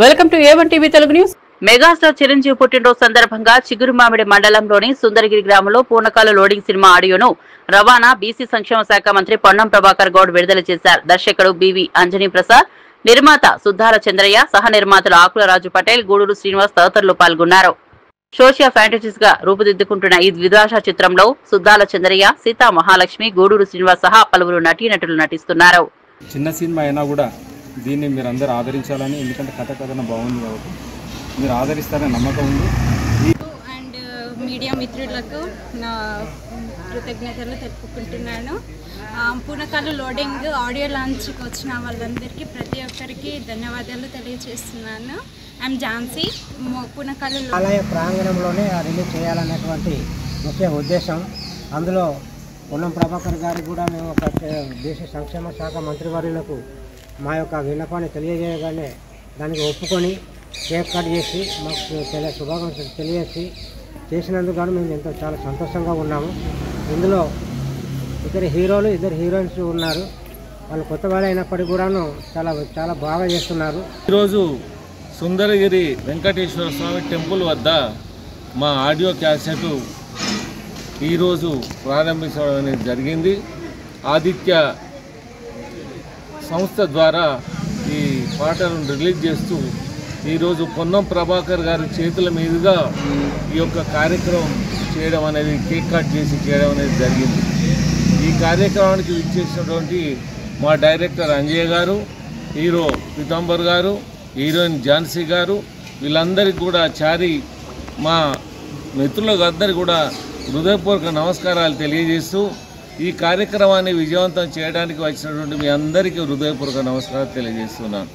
Welcome to A1 TV Telugu news. Megastar Chiranjeevi పుట్టినరోజు సందర్భంగా చిగురుమామిడి మండలంలోని సుందరగిరి గ్రామంలో పూర్ణకాల లోడింగ్ సినిమా ఆడియోను రవాణా బీసీ సంక్షేమ శాఖ మంత్రి పొన్నం ప్రభాకర్ గౌడ్ విడుదల చేశారు. దర్శకుడు బివి అంజనీ ప్రసాద్, నిర్మాత సుద్దాల చంద్రయ్య, సహ నిర్మాతలు ఆకుల రాజు పటేల్, గూడూరు శ్రీనివాస్ తదితరులు పాల్గొన్నారు. సోషియా ఫ్యాంటసీస్ గా రూపుదిద్దుకుంటున్న ఈ ద్విభాషా చిత్రంలో సుద్దాల చంద్రయ్య, సీతా మహాలక్ష్మి, గూడూరు శ్రీనివాస్ సహా పలువురు నటీనటులు నటిస్తున్నారు. చిన్న సినిమా అయినా కూడా దీన్ని మీరు అందరూ ఆదరించాలని, ఎందుకంటే కథన బాగుంది కాబట్టి మీరు ఆదరిస్తారని నమ్మకం ఉంది. అండ్ మీడియా మిత్రులకు నా కృతజ్ఞతలు తెలుపుకుంటున్నాను. పూనకాలు లోడింగ్ ఆడియో లాంచ్కి వచ్చిన వాళ్ళందరికీ ప్రతి ఒక్కరికి ధన్యవాదాలు తెలియజేస్తున్నాను. ఐఎమ్ ఝాన్సీ. పూనకాలు ఆలయ ప్రాంగణంలోనే రిలీజ్ చేయాలనేటువంటి ముఖ్య ఉద్దేశం. అందులో పొన్నం ప్రభాకర్ గారికి కూడా మేము ఒక దేశ సంక్షేమ శాఖ మంత్రివర్యులకు మా యొక్క విన్నపాన్ని తెలియజేయగానే దానికి ఒప్పుకొని కేక్ కట్ చేసి మాకు శుభాకాంక్షలు తెలియజేసి చేసినందుకు కానీ మేము ఎంతో చాలా సంతోషంగా ఉన్నాము. ఇందులో ఇద్దరు హీరోలు, ఇద్దరు హీరోయిన్స్ ఉన్నారు. వాళ్ళు కొత్త వాళ్ళు అయినప్పటికీ కూడాను చాలా బాగా చేస్తున్నారు. ఈరోజు సుందరగిరి వెంకటేశ్వర స్వామి టెంపుల్ వద్ద మా ఆడియో క్యాసెట్ ఈరోజు ప్రారంభించడం అనేది జరిగింది. ఆదిత్య సంస్థ ద్వారా ఈ పాటలను రిలీజ్ చేస్తూ ఈరోజు పొన్నం ప్రభాకర్ గారి చేతుల మీదుగా ఈ యొక్క కార్యక్రమం చేయడం అనేది, కేక్ కట్ చేసి చేయడం అనేది జరిగింది. ఈ కార్యక్రమానికి విచ్చేసినటువంటి మా డైరెక్టర్ అంజయ్య గారు, హీరో పీతాంబర్ గారు, హీరోయిన్ ఝాన్సీ గారు, వీళ్ళందరికీ కూడా చారి మా మిత్రులకు అందరికీ కూడా హృదయపూర్వక నమస్కారాలు తెలియజేస్తూ ఈ కార్యక్రమాన్ని విజయవంతం చేయడానికి వచ్చినటువంటి మీ అందరికీ హృదయపూర్వక నమస్కారాలు తెలియజేస్తున్నాను.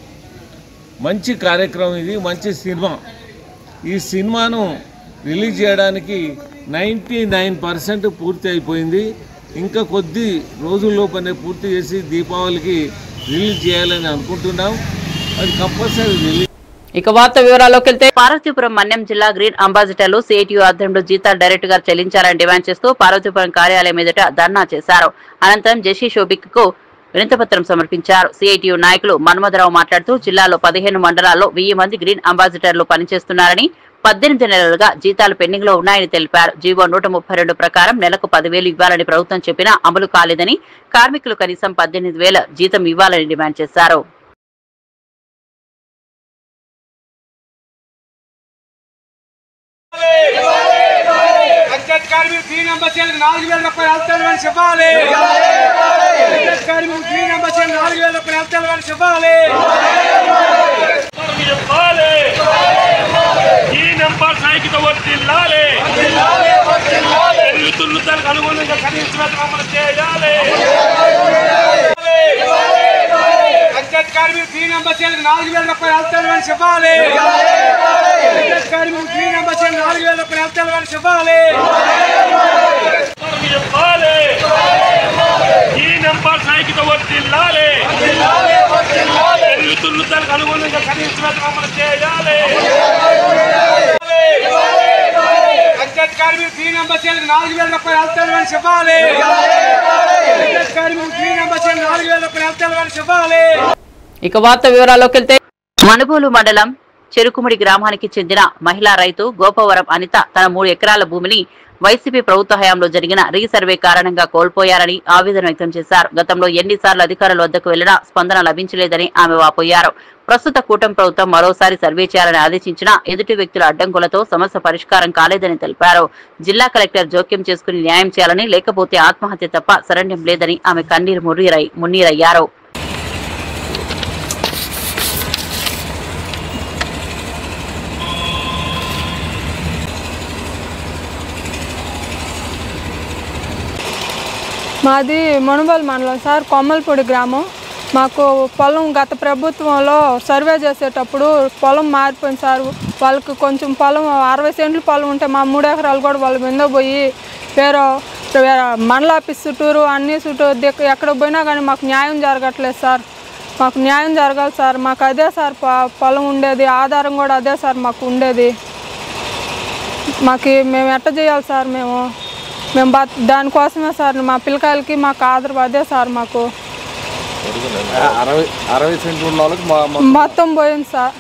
మంచి కార్యక్రమం ఇది, మంచి సినిమా. ఈ సినిమాను రిలీజ్ చేయడానికి 99% పూర్తి అయిపోయింది. ఇంకా కొద్ది రోజుల్లోపనే పూర్తి చేసి దీపావళికి రిలీజ్ చేయాలని అనుకుంటున్నాం. అది కంపల్సరీ రిలీజ్. ఇక వార్త వివరాల్లోకి వెళ్తే, పార్వతీపురం మన్యం జిల్లా గ్రీన్ అంబాసిడర్లు సిఐటియు ఆధ్వర్యంలో జీతాలు డైరెక్ట్ గా చెల్లించాలని డిమాండ్ చేస్తూ పార్వతీపురం కార్యాలయం ఎదుట ధర్నా చేశారు. అనంతరం జెసి షోబిక్ కు వినతిపత్రం సమర్పించారు. సిఐటియు నాయకులు మన్మథరావు మాట్లాడుతూ జిల్లాలో 15 మండలాల్లో 1000 మంది గ్రీన్ అంబాసిడర్లు పనిచేస్తున్నారని, 18 నెలలుగా జీతాలు పెండింగ్ లో ఉన్నాయని తెలిపారు. జీవో 132 ప్రకారం నెలకు 10,000 ఇవ్వాలని ప్రభుత్వం చెప్పినా అమలు కాలేదని, కార్మికులు కనీసం 18,000 జీతం ఇవ్వాలని డిమాండ్ చేశారు. ఇక వార్త వివరాల్లోకి వెళ్తే, మనుబోలు మండలం చెరుకుముడి గ్రామానికి చెందిన మహిళా రైతు గోపవరం అనిత తన 3 ఎకరాల భూమిని వైసీపీ ప్రభుత్వ హయాంలో జరిగిన రీసర్వే కారణంగా కోల్పోయారని ఆవేదన వ్యక్తం చేశారు. గతంలో ఎన్నిసార్లు అధికారుల వద్దకు వెళ్లినా స్పందన లభించలేదని ఆమె వాపోయారు. ప్రస్తుత కూటమి ప్రభుత్వం మరోసారి సర్వే చేయాలని ఆదేశించినా ఎదుటి వ్యక్తుల అడ్డంకులతో సమస్య పరిష్కారం కాలేదని తెలిపారు. జిల్లా కలెక్టర్ జోక్యం చేసుకుని న్యాయం చేయాలని, లేకపోతే ఆత్మహత్య తప్ప శరణ్యం లేదని ఆమె కన్నీరు మున్నీరయ్యారు. మాది మనుబోలు మండలం సార్, కొమ్మలపూడి గ్రామం. మాకు పొలం గత ప్రభుత్వంలో సర్వే చేసేటప్పుడు పొలం మారిపోయింది సార్. వాళ్ళకి కొంచెం పొలం 60 సెంట్లు పొలం ఉంటే మా 3 ఎకరాలు కూడా వాళ్ళ మీద పోయి వేరే మండల ఆఫీస్ చుట్టూరు అన్ని చుట్టూ ఎక్కడ పోయినా కానీ మాకు న్యాయం జరగట్లేదు సార్. మాకు న్యాయం జరగాలి సార్. మాకు అదే సార్ పొలం ఉండేది, ఆధారం కూడా అదే సార్ మాకు ఉండేది. మేము ఎట్ట చేయాలి సార్? మేము దానికోసమే సార్ మా పిల్లకాయలకి మాకు ఆధారం అదే సార్. మాకు 60 సెంట్లు ఉన్న వాళ్ళకి మొత్తం పోయింది సార్.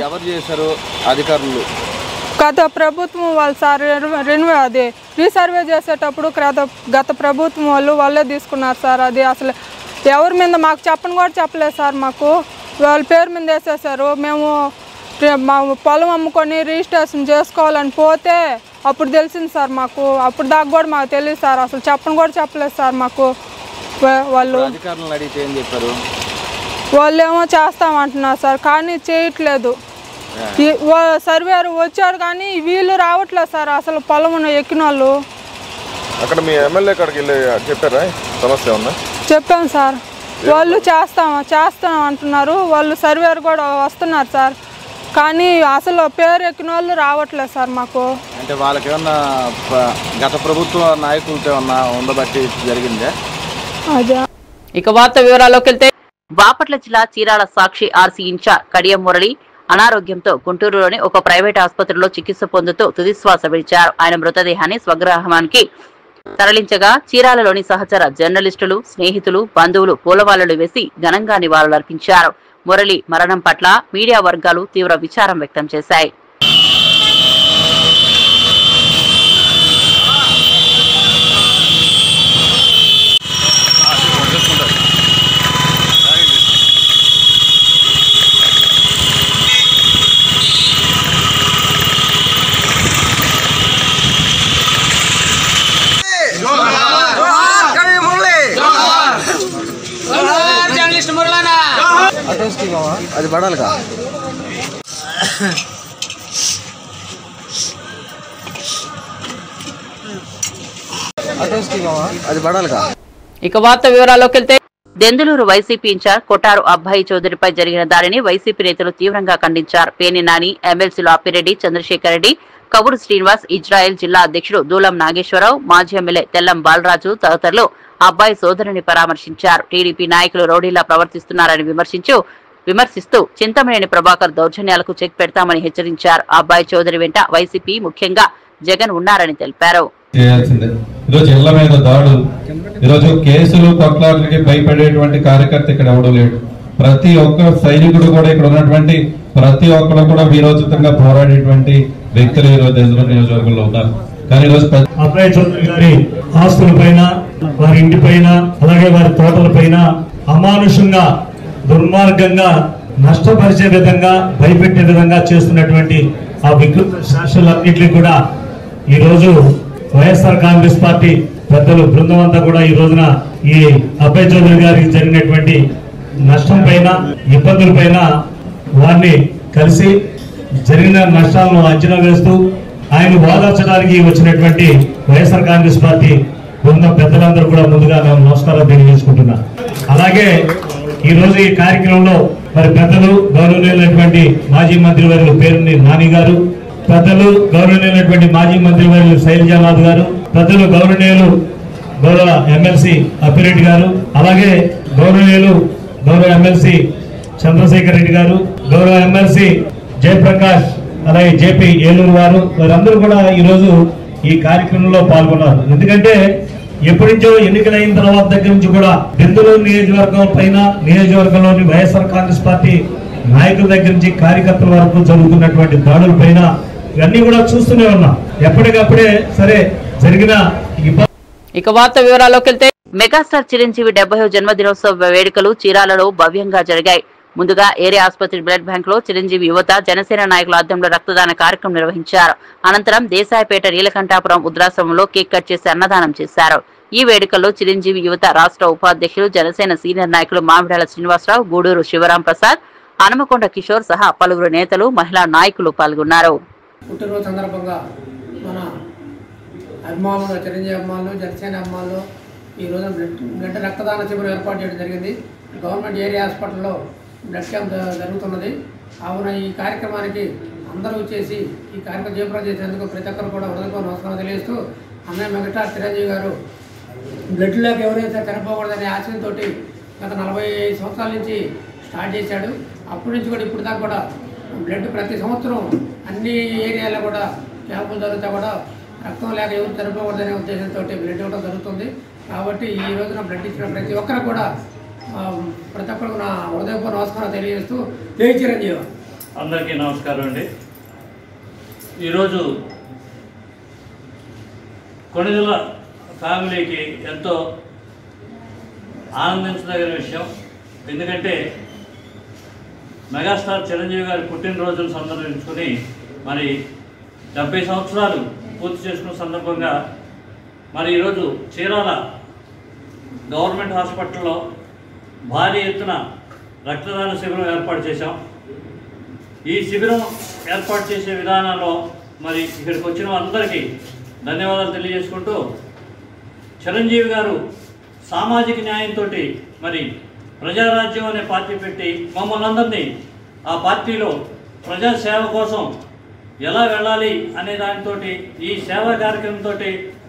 ఎవరు చేశారు అధికారులు? గత ప్రభుత్వం వాళ్ళు సార్ అది రీసర్వే చేసేటప్పుడు గత ప్రభుత్వం వాళ్ళే తీసుకున్నారు సార్. అది అసలు ఎవరి మీద మాకు చెప్పని కూడా చెప్పలేదు సార్. మాకు వాళ్ళ పేరు మీద వేసేసారు. మేము మా పొలం అమ్ముకొని రిజిస్ట్రేషన్ చేసుకోవాలని పోతే అప్పుడు తెలిసింది సార్ మాకు. అప్పుడు దాకా కూడా మాకు తెలియదు సార్. అసలు చెప్పని కూడా చెప్పలేదు సార్ మాకు. వాళ్ళు అధికారులను అడిగితే ఏం చెప్పారు? వాళ్ళు ఏమో చేస్తామంటున్నారు సార్, కానీ చేయట్లేదు. సర్వేరు వచ్చారు కానీ వీళ్ళు రావట్లేదు సార్. అసలు పొలం ఎక్కిన వాళ్ళు అక్కడ మీ ఎమ్మెల్యే అక్కడికి వెళ్ళి చెప్పారా సమస్య ఉందా? చెప్పాం సార్. వాళ్ళు చేస్తాం అంటున్నారు. వాళ్ళు సర్వేరు కూడా వస్తున్నారు సార్, కానీ అసలు పేరు ఎక్కిన వాళ్ళు రావట్లేదు సార్ మాకు. అంటే వాళ్ళకి ఏమన్నా గత ప్రభుత్వ నాయకులతో ఏమన్నా ఉండబట్టి జరిగిందే? అదే. ఇక వార్త వివరాల్లోకి వెళ్తే బాపట్ల జిల్లా చీరాల సాక్షి ఆర్సీ ఇన్ఛార్జ్ కడియం మురళి అనారోగ్యంతో గుంటూరులోని ఒక ప్రైవేట్ ఆసుపత్రిలో చికిత్స పొందుతూ తుదిశ్వాస విడిచారు. ఆయన మృతదేహాన్ని స్వగ్రామానికి తరలించగా చీరాలలోని సహచర జర్నలిస్టులు, స్నేహితులు, బంధువులు పూలమాలలు వేసి ఘనంగా నివాళులర్పించారు. మురళి మరణం పట్ల మీడియా వర్గాలు తీవ్ర విచారం వ్యక్తం చేశాయి. అది పడాలిగా అది పడాలిగా. ఇక వార్త వివరాల్లోకి వెళ్తే దెందులూరు వైసీపీ ఇన్ఛార్జ్ కొట్టారు అబ్బాయి చౌదరిపై జరిగిన దాడిని వైసీపీ నేతలు తీవ్రంగా ఖండించారు. పేర్ని నాని, ఎమ్మెల్సీలు అప్పిరెడ్డి, చంద్రశేఖర్ రెడ్డి, కబురు శ్రీనివాస్, ఇజ్రాయెల్ జిల్లా అధ్యక్షుడు దూలం నాగేశ్వరరావు, మాజీ ఎమ్మెల్యే తెల్లం బాలరాజు తదితరులు అబ్బాయి సోదరుని పరామర్శించారు. టీడీపీ నాయకులు రౌడీలా ప్రవర్తిస్తున్నారని విమర్శిస్తూ చింతమనేని ప్రభాకర్ దౌర్జన్యాలకు చెక్ పెడతామని హెచ్చరించారు. అబ్బాయి చౌదరి వెంట వైసీపీ ముఖ్యంగా జగన్ ఉన్నారని తెలిపారు. ఈరోజు ఇళ్ల మీద దాడులు, ఈరోజు కేసులు కొట్లాట్లకి భయపడేటువంటి కార్యకర్త ఇక్కడ ఎవడూ లేడు. ప్రతి ఒక్క సైనికుడు కూడా ఇక్కడ ఉన్నటువంటి ప్రతి ఒక్కరు కూడా వీరోచితంగా పోరాడేటువంటి వ్యక్తులు ఈరోజు దెందులూరు నియోజకవర్గంలో ఉన్నారు. కానీ ఈరోజు అబ్బాయి చౌదరి గారి ఆస్తుల పైన, వారి ఇంటి పైన, అలాగే వారి తోటల పైన అమానుషంగా దుర్మార్గంగా నష్టపరిచే విధంగా భయపెట్టే విధంగా చేస్తున్నటువంటి ఆ వికృత శాసనాలన్నింటినీ కూడా ఈరోజు వైఎస్ఆర్ కాంగ్రెస్ పార్టీ పెద్దలు బృందం అంతా కూడా ఈ రోజున ఈ అబ్బాయి చౌదరి గారికి జరిగినటువంటి నష్టం పైన, ఇబ్బందుల పైన వారిని కలిసి జరిగిన నష్టాలను అంచనా వేస్తూ ఆయన ఓదార్చడానికి వచ్చినటువంటి వైఎస్ఆర్ కాంగ్రెస్ పార్టీ బృందం పెద్దలందరూ కూడా ముందుగా మేము నమస్కారం తెలియజేసుకుంటున్నా. అలాగే ఈ రోజు ఈ కార్యక్రమంలో మరి పెద్దలు గౌరవనీయులైనటువంటి మాజీ మంత్రివర్యులు పేర్ని నాని గారు, పెద్దలు గౌరవనీయులైనటువంటి మాజీ మంత్రివర్యులు శైలజానాథ్ గారు, పెద్దలు గౌరవ ఎమ్మెల్సీ అప్పిరెడ్డి గారు, అలాగే గౌరవ ఎమ్మెల్సీ చంద్రశేఖర్ రెడ్డి గారు, గౌరవ ఎమ్మెల్సీ జయప్రకాష్, అలాగే జేపీ ఏలూరు వారు, వారందరూ కూడా ఈరోజు ఈ కార్యక్రమంలో పాల్గొన్నారు. ఎందుకంటే ఎప్పటి నుంచో ఎన్నికలైన తర్వాత దగ్గర నుంచి కూడా దెందులూరు నియోజకవర్గం పైన, నియోజకవర్గంలోని వైఎస్ఆర్ కాంగ్రెస్ పార్టీ నాయకుల దగ్గర నుంచి కార్యకర్తల వరకు జరుగుతున్నటువంటి దాడుల పైన ఇవన్నీ కూడా చూస్తూనే ఉన్నాం. ఎప్పటికప్పుడే సరే జరిగిన ఇక వార్త వివరాల్లోకి వెళ్తే మెగాస్టార్ చిరంజీవి 70వ జన్మదినోత్సవ వేడుకలు చీరాలలో భవ్యంగా జరిగాయి. ముందుగా ఏరియా ఆసుపత్రి బ్లడ్ బ్యాంక్ లో చిరంజీవి యువత, జనసేన నాయకుల ఆధ్వర్యంలో రక్తదాన కార్యక్రమం నిర్వహించారు. అనంతరం దేశాయపేట నీలకంఠాపురం వృద్ధాశ్రమంలో కేక్ కట్ చేసి అన్నదానం చేశారు. ఈ వేడుకల్లో చిరంజీవి యువత రాష్ట్ర ఉపాధ్యక్షులు, జనసేన సీనియర్ నాయకులు మామిడాల శ్రీనివాసరావు, గూడూరు శివరాం ప్రసాద్, హనుమకొండ కిషోర్ సహా పలువురు నేతలు, మహిళా నాయకులు పాల్గొన్నారు. పుట్టినరోజు సందర్భంగా మన అభిమానులు, చిరంజీవి అభిమానులు, జనసేన అభిమానులు ఈ రోజున బ్లడ్ రక్తదాన శిబిరం ఏర్పాటు చేయడం జరిగింది. గవర్నమెంట్ ఏరియా హాస్పిటల్లో బ్లడ్ క్యాంప్ జరుగుతున్నది. కావున ఈ కార్యక్రమానికి అందరూ వచ్చేసి ఈ కార్యక్రమం జయప్రదం చేసేందుకు ప్రతి ఒక్కరు కూడా హృదయపూర్వక నమస్కారం తెలియజేస్తూ, అన్నయ్య మెగాస్టార్ చిరంజీవి గారు బ్లడ్లోకి ఎవరైతే చనిపోకూడదనే ఆశయంతో గత 45 సంవత్సరాల నుంచి స్టార్ట్ చేశాడు. అప్పటి నుంచి కూడా ఇప్పుడు దాకా కూడా బ్లడ్ ప్రతి సంవత్సరం అన్ని ఏరియాలో కూడా క్యాంపులు జరుగుతా కూడా రక్తం లేక ఎవరు చనిపోకూడదనే ఉద్దేశంతో బ్లడ్ ఇవ్వడం జరుగుతుంది. కాబట్టి ఈ రోజున బ్లడ్ ఇచ్చిన ప్రతి ఒక్కరు కూడా ప్రతి ఒక్కరికి నా హృదయపూర్వక నమస్కారం తెలియజేస్తూ జై చిరంజీవి. అందరికీ నమస్కారం అండి. ఈరోజు కొణిదెల ఫ్యామిలీకి ఎంతో ఆనందించదగిన విషయం. ఎందుకంటే మెగాస్టార్ చిరంజీవి గారి పుట్టినరోజును సందర్శించుకొని మరి 70 సంవత్సరాలు పూర్తి చేసుకున్న సందర్భంగా మరి ఈరోజు చీరాల గవర్నమెంట్ హాస్పిటల్లో భారీ ఎత్తున రక్తదాన శిబిరం ఏర్పాటు చేశాం. ఈ శిబిరం ఏర్పాటు చేసే విధానంలో మరి ఇక్కడికి వచ్చిన అందరికీ ధన్యవాదాలు తెలియజేసుకుంటూ, చిరంజీవి గారు సామాజిక న్యాయంతో మరి ప్రజారాజ్యం అనే పార్టీ పెట్టి మమ్మల్ని అందరినీ ఆ పార్టీలో ప్రజాసేవ కోసం ఎలా వెళ్ళాలి అనే దానితో ఈ సేవా కార్యక్రమంతో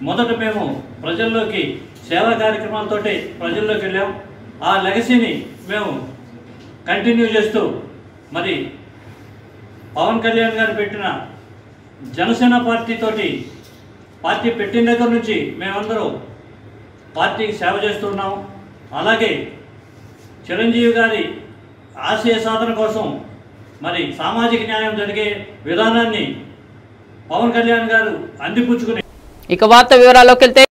మొదట మేము ప్రజల్లోకి సేవా కార్యక్రమాలతో ప్రజల్లోకి వెళ్ళాం. ఆ లెగసీని మేము కంటిన్యూ చేస్తూ మరి పవన్ కళ్యాణ్ గారు పెట్టిన జనసేన పార్టీతోటి పార్టీ పెట్టిన దగ్గర నుంచి మేమందరూ పార్టీకి సేవ చేస్తున్నాం. అలాగే చిరంజీవి గారి ఆశయ సాధన కోసం మరి సామాజిక న్యాయం జరిగే విధానాన్ని పవన్ కళ్యాణ్ గారు అందిపుచ్చుకుని. ఇక వార్త వివరాల్లోకి వెళ్తే,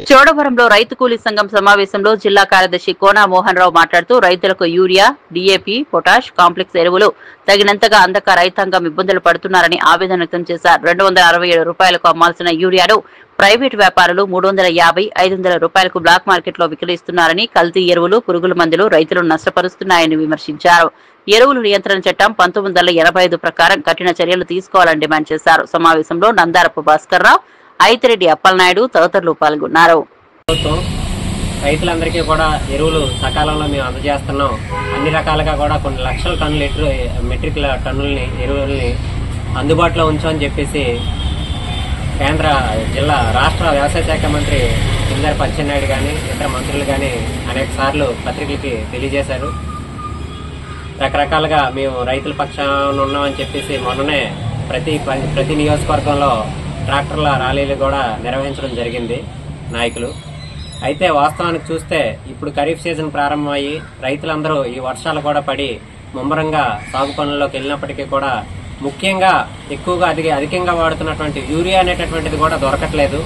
చోడవరంలో రైతు కూలీ సంఘం సమావేశంలో జిల్లా కార్యదర్శి కోనా మోహన్ రావు మాట్లాడుతూ రైతులకు యూరియా, డీఏపీ, పొటాష్, కాంప్లెక్స్ ఎరువులు తగినంతగా అందక రైతాంగం ఇబ్బందులు పడుతున్నారని ఆవేదన వ్యక్తం చేశారు. 267 రూపాయలకు అమ్మాల్సిన యూరియాను ప్రైవేటు వ్యాపారులు 350, 500 రూపాయలకు బ్లాక్ మార్కెట్ లో విక్రయిస్తున్నారని, కల్తీ ఎరువులు, పురుగుల మందులు రైతులను నష్టపరుస్తున్నాయని విమర్శించారు. ఎరువులు నియంత్రణ చట్టం 1985 ప్రకారం కఠిన చర్యలు తీసుకోవాలని డిమాండ్ చేశారు. సమావేశంలో నందారపు భాస్కర్ రావు, ఐతిరెడ్డి అప్పలనాయుడు తదితరులు పాల్గొన్నారు. రైతులందరికీ కూడా ఎరువులు సకాలంలో మేము అందజేస్తున్నాం. అన్ని రకాలుగా కూడా కొన్ని లక్షల టన్నుల మెట్రిక్ టన్నులని ఎరువుల్ని అందుబాటులో ఉంచామని చెప్పేసి రాష్ట్ర వ్యవసాయ శాఖ మంత్రి కింజరాపు అచ్చెన్నాయుడు కానీ ఇతర మంత్రులు కానీ అనేక సార్లు పత్రికలకి తెలియజేశారు. రకరకాలుగా మేము రైతుల పక్షాన ఉన్నామని చెప్పేసి మొన్ననే ప్రతి నియోజకవర్గంలో ట్రాక్టర్ల ర్యాలీలు కూడా నిర్వహించడం జరిగింది నాయకులు. అయితే వాస్తవానికి చూస్తే ఇప్పుడు ఖరీఫ్ సీజన్ ప్రారంభమయ్యి రైతులందరూ ఈ వర్షాలు కూడా పడి ముమ్మరంగా సాగు పనుల్లోకి వెళ్ళినప్పటికీ కూడా ముఖ్యంగా ఎక్కువగా అధికంగా వాడుతున్నటువంటి యూరియా అనేటటువంటిది కూడా దొరకట్లేదు.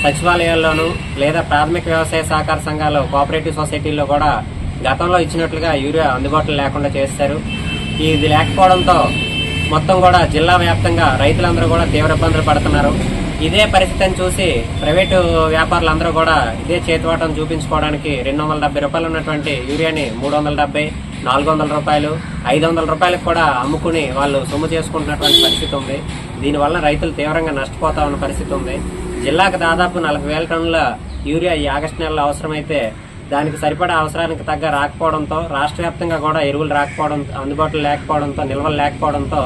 సచివాలయాల్లోనూ లేదా ప్రాథమిక వ్యవసాయ సహకార సంఘాలు, కోఆపరేటివ్ సొసైటీల్లో కూడా గతంలో ఇచ్చినట్లుగా యూరియా అందుబాటులో లేకుండా చేశారు. ఇది లేకపోవడంతో మొత్తం కూడా జిల్లా వ్యాప్తంగా రైతులందరూ కూడా తీవ్ర ఇబ్బందులు పడుతున్నారు. ఇదే పరిస్థితిని చూసి ప్రైవేటు వ్యాపారులందరూ కూడా ఇదే చేతివాటం చూపించుకోవడానికి 270 రూపాయలు ఉన్నటువంటి యూరియాని 370, 400 రూపాయలు, 500 రూపాయలకు కూడా అమ్ముకుని వాళ్ళు సొమ్ము చేసుకుంటున్నటువంటి పరిస్థితి ఉంది. దీనివల్ల రైతులు తీవ్రంగా నష్టపోతా ఉన్న పరిస్థితి ఉంది. జిల్లాకు దాదాపు 40,000 టన్నుల యూరియా ఈ ఆగస్టు నెలలో అవసరమైతే దానికి సరిపడా అవసరానికి తగ్గ రాకపోవడంతో, రాష్ట్ర వ్యాప్తంగా కూడా ఎరువులు రాకపోవడం, అందుబాటులో లేకపోవడంతో, నిల్వలు లేకపోవడంతో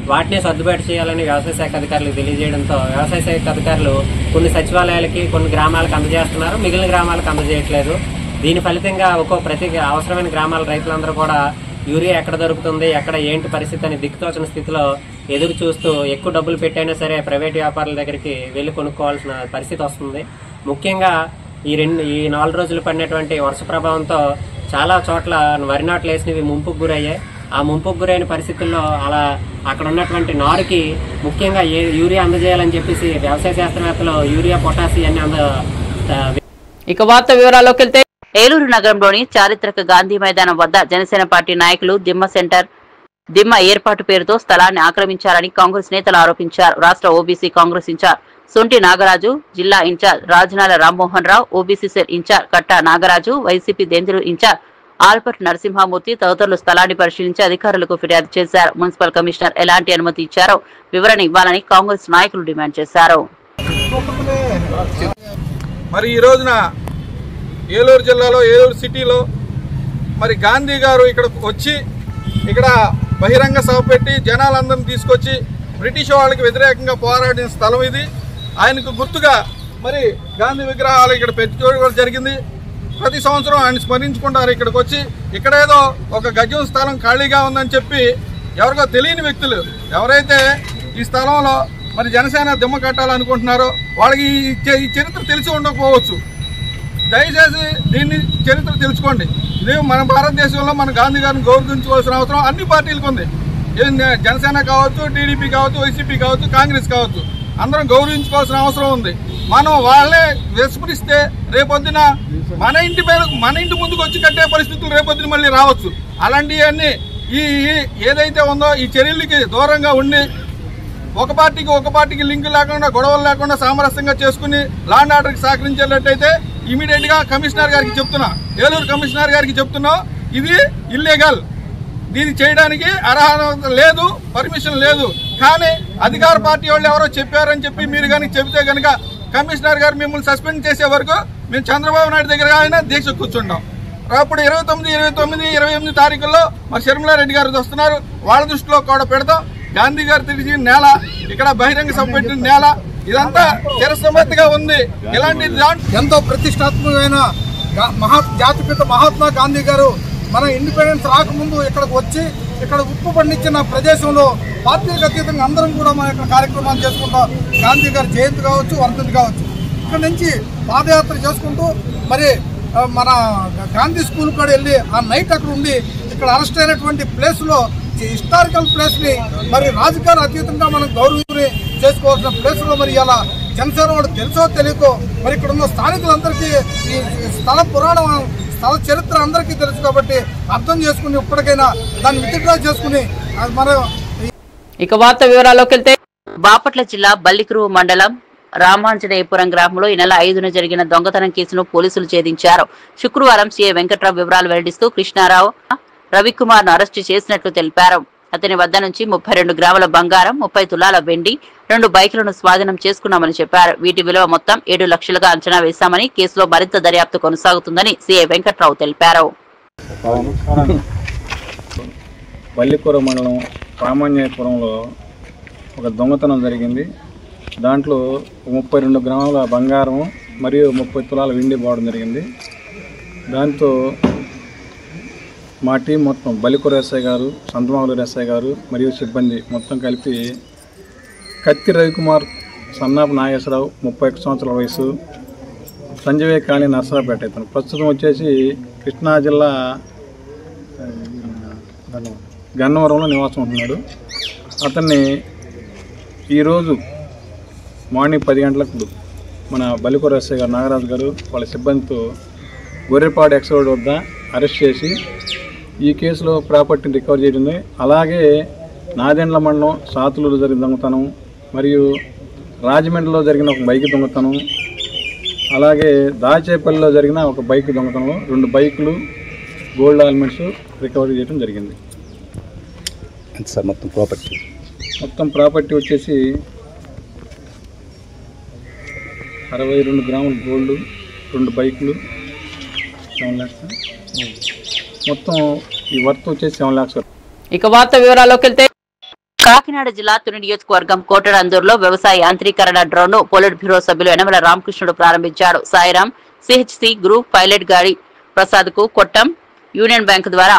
వాటిని సర్దుబాటు చేయాలని వ్యవసాయ శాఖ అధికారులకు తెలియజేయడంతో వ్యవసాయ శాఖ అధికారులు కొన్ని సచివాలయాలకి, కొన్ని గ్రామాలకు అందజేస్తున్నారు, మిగిలిన గ్రామాలకు అందజేయట్లేదు. దీని ఫలితంగా ప్రతి అవసరమైన గ్రామాల రైతులందరూ కూడా యూరియా ఎక్కడ దొరుకుతుంది, ఎక్కడ ఏంటి పరిస్థితి అని దిక్కుతోచిన స్థితిలో ఎదురు చూస్తూ ఎక్కువ డబ్బులు పెట్టైనా సరే ప్రైవేట్ వ్యాపారుల దగ్గరికి వెళ్ళి కొనుక్కోవాల్సిన పరిస్థితి వస్తుంది. ముఖ్యంగా ఈ 4 రోజులు పడినటువంటి వర్ష ప్రభావంతో చాలా చోట్ల వరి నాట్లు వేసినవి ముంపుకు గురయ్యాయి. ఆ ముంపుకు గురైన పరిస్థితుల్లో అక్కడ ఉన్నటువంటి నారుకి ముఖ్యంగా యూరియా అందజేయాలని చెప్పేసి వ్యవసాయ శాస్త్రవేత్తలు యూరియా, పొటాషి అన్ని ఇక వార్త వివరాల్లోకి వెళ్తే, ఏలూరు నగరంలోని చారిత్రక గాంధీ మైదానం వద్ద జనసేన పార్టీ నాయకులు దిమ్మ ఏర్పాటు పేరుతో స్థలాన్ని ఆక్రమించారని కాంగ్రెస్ నేతలు ఆరోపించారు. రాష్ట్ర ఓబీసీ కాంగ్రెస్ ఇన్ఛార్జ్ సొంటి నాగరాజు, జిల్లా in charge Rajanala Rammohan Rao, OBC cell in charge Katta Nagaraju, YCP Dendulu in charge Albert Narasimhamurthy తదితరులు స్థలాన్ని పరిశీలించి అధికారులకు ఫిర్యాదు చేశారు. మున్సిపల్ కమిషనర్ ఎలాంటి అనుమతి ఇచ్చారో వివరణ ఇవ్వాలని కాంగ్రెస్ నాయకులు డిమాండ్ చేశారు. మరి ఈ రోజున ఏలూరు జిల్లాలో, ఏలూరు సిటీలో మరి గాంధీ గారు ఇక్కడ వచ్చి ఇక్కడ బహిరంగ సభ పెట్టి జనాలందరినీ తీసుకొచ్చి బ్రిటిష్ వాళ్ళకి వ్యతిరేకంగా పోరాడిన స్థలం ఇది. ఆయనకు గుర్తుగా మరి గాంధీ విగ్రహాలు ఇక్కడ పెట్టుకోవడం జరిగింది. ప్రతి సంవత్సరం ఆయన స్మరించుకుంటారు. ఇక్కడికి వచ్చి ఇక్కడేదో ఒక గజం స్థలం ఖాళీగా ఉందని చెప్పి ఎవరికో తెలియని వ్యక్తులు ఎవరైతే ఈ స్థలంలో మరి జనసేన దిమ్మ కట్టాలనుకుంటున్నారో వాళ్ళకి ఈ చరిత్ర తెలిసి ఉండకపోవచ్చు. దయచేసి దీన్ని చరిత్ర తెలుసుకోండి. ఇది మన భారతదేశంలో మన గాంధీ గారిని గౌరవించుకోవాల్సిన అవసరం అన్ని పార్టీలకు ఉంది. జనసేన కావచ్చు, టీడీపీ కావచ్చు, వైసీపీ కావచ్చు, కాంగ్రెస్ కావచ్చు, అందరం గౌరవించుకోవాల్సిన అవసరం ఉంది. మనం వాళ్ళే విస్మరిస్తే రేపొద్దున మన ఇంటి ముందుకు వచ్చి కట్టే పరిస్థితులు రేపొద్దున మళ్ళీ రావచ్చు. అలాంటివన్నీ ఈ ఏదైతే ఉందో ఈ చర్యలకి దూరంగా ఉండి ఒక పార్టీకి లింక్ లేకుండా, గొడవలు లేకుండా సామరస్యంగా చేసుకుని లా అండ్ ఆర్డర్కి సహకరించేటట్టయితే ఇమీడియట్గా కమిషనర్ గారికి చెప్తున్నా, ఏలూరు కమిషనర్ గారికి చెప్తున్నా, ఇది ఇల్లీగల్, దీన్ని చేయడానికి అర్హత లేదు, పర్మిషన్ లేదు. కానీ అధికార పార్టీ వాళ్ళు ఎవరో చెప్పారని చెప్పి మీరు కనుక చెబితే కనుక కమిషనర్ గారు మిమ్మల్ని సస్పెండ్ చేసే వరకు మేము చంద్రబాబు నాయుడు దగ్గర ఆయన దీక్ష కూర్చుంటాం. అప్పుడు 29, 28 తారీఖుల్లో మా షర్మిలారెడ్డి గారు వస్తున్నారు, వాళ్ళ దృష్టిలో కూడా పెడతాం. గాంధీ గారు తిరిగి నేల, ఇక్కడ బహిరంగ సభ పెట్టిన నేల, ఇదంతా చిరసమ్మతిగా ఉంది. ఇలాంటి ఎంతో ప్రతిష్టాత్మకమైన జాతిపిత మహాత్మా గాంధీ గారు మన ఇండిపెండెన్స్ రాకముందు ఇక్కడికి వచ్చి ఇక్కడ ఉప్పు పండించిన ప్రదేశంలో పార్టీలకు అతీతంగా అందరం కూడా మన యొక్క కార్యక్రమాలు చేసుకుంటాం. గాంధీ గారి జయంతి కావచ్చు, వర్ధంతి కావచ్చు, ఇక్కడ నుంచి పాదయాత్ర చేసుకుంటూ మరి మన గాంధీ స్కూల్ కూడా వెళ్ళి ఆ నైట్ అక్కడ ఉండి ఇక్కడ అరెస్ట్ అయినటువంటి ప్లేస్లో హిస్టారికల్ ప్లేస్ని మరి రాజకీయాలు అతీతంగా మనం గౌరవం చేసుకోవాల్సిన ప్లేస్లో మరి ఇలా జనసేన వాడు తెలుసో తెలియకో మరి ఇక్కడ ఉన్న స్థానికులందరికీ ఈ స్థల పురాణం, స్థల చరిత్ర అందరికీ తెలుసు కాబట్టి అర్థం చేసుకుని ఇప్పటికైనా దాన్ని విత్డ్రా చేసుకుని మనం. ఇక వార్త వివరాల్లోకి వెళ్తే బాపట్ల జిల్లా బల్లికురువు మండలం రామాంజనేయపురం గ్రామంలో ఈ నెల 5న జరిగిన దొంగతనం కేసును పోలీసులు ఛేదించారు. శుక్రవారం సీఐ వెంకట్రావు వివరాలు వెల్లడిస్తూ కృష్ణారావు, రవికుమార్ ను అరెస్టు చేసినట్లు తెలిపారు. అతని వద్ద నుంచి 32 గ్రాముల బంగారం, 30 తులాల వెండి, 2 బైకులను స్వాధీనం చేసుకున్నామని చెప్పారు. వీటి విలువ మొత్తం 7 లక్షలుగా అంచనా వేశామని, కేసులో మరింత దర్యాప్తు కొనసాగుతుందని సీఐ వెంకట్రావు తెలిపారు. బల్లికురువు మండలం రామాంజనేయపురంలో ఒక దొంగతనం జరిగింది. దాంట్లో 32 గ్రాముల బంగారం మరియు 30 తులాల వెండి పోవడం జరిగింది. దాంతో మా టీం మొత్తం బల్లికురువు ఎస్ఐ గారు, సంతమాగులూరు ఎస్ఐ గారు మరియు సిబ్బంది మొత్తం కలిపి కత్తి రవికుమార్, సన్నాపు నాగేశ్వరరావు 31 సంవత్సరాల వయసు, సంజీవే కాలనీ నర్సరాపేట, ఇతను ప్రస్తుతం వచ్చేసి కృష్ణా జిల్లా గన్నవరంలో నివాసం ఉంటున్నాడు. అతన్ని ఈరోజు మార్నింగ్ 10 గంటలకు మన బల్లికురువు ఎస్ఐ గారు నాగరాజు గారు వాళ్ళ సిబ్బందితో గొర్రెపాడు ఎక్స్ రోడ్ వద్ద అరెస్ట్ చేసి ఈ కేసులో ప్రాపర్టీని రికవర్ చేయడం. అలాగే నాదెండ్ల మండలం సాతులూరు జరిగిన దొంగతనం మరియు రాజమండ్రిలో జరిగిన ఒక బైక్ దొంగతనం, అలాగే దాచేపల్లిలో జరిగిన ఒక బైక్ దొంగతనంలో 2 బైకులు, గోల్డ్ ఆర్నమెంట్స్ రికవరీ చేయడం జరిగింది. సార్ మొత్తం ప్రాపర్టీ వచ్చేసి 62 గ్రాముల గోల్డ్, 2 బైకులు, 7 లక్షలు, మొత్తం ఈ వర్త్ వచ్చేసి 7 లక్షలు. ఇక వార్త వివరాల్లోకి వెళ్తే కాకినాడ జిల్లా తుని నియోజకవర్గం కోటడందూరులో వ్యవసాయ యాంత్రీకరణ డ్రోన్ ను పొలిట్ బ్యూరో సభ్యులు యనమల రామకృష్ణుడు ప్రారంభించాడు. సాయిరాం సిహెచ్సి గ్రూప్ పైలట్ గాడి ప్రసాద్ కు కొట్టం యూనియన్ బ్యాంక్ ద్వారా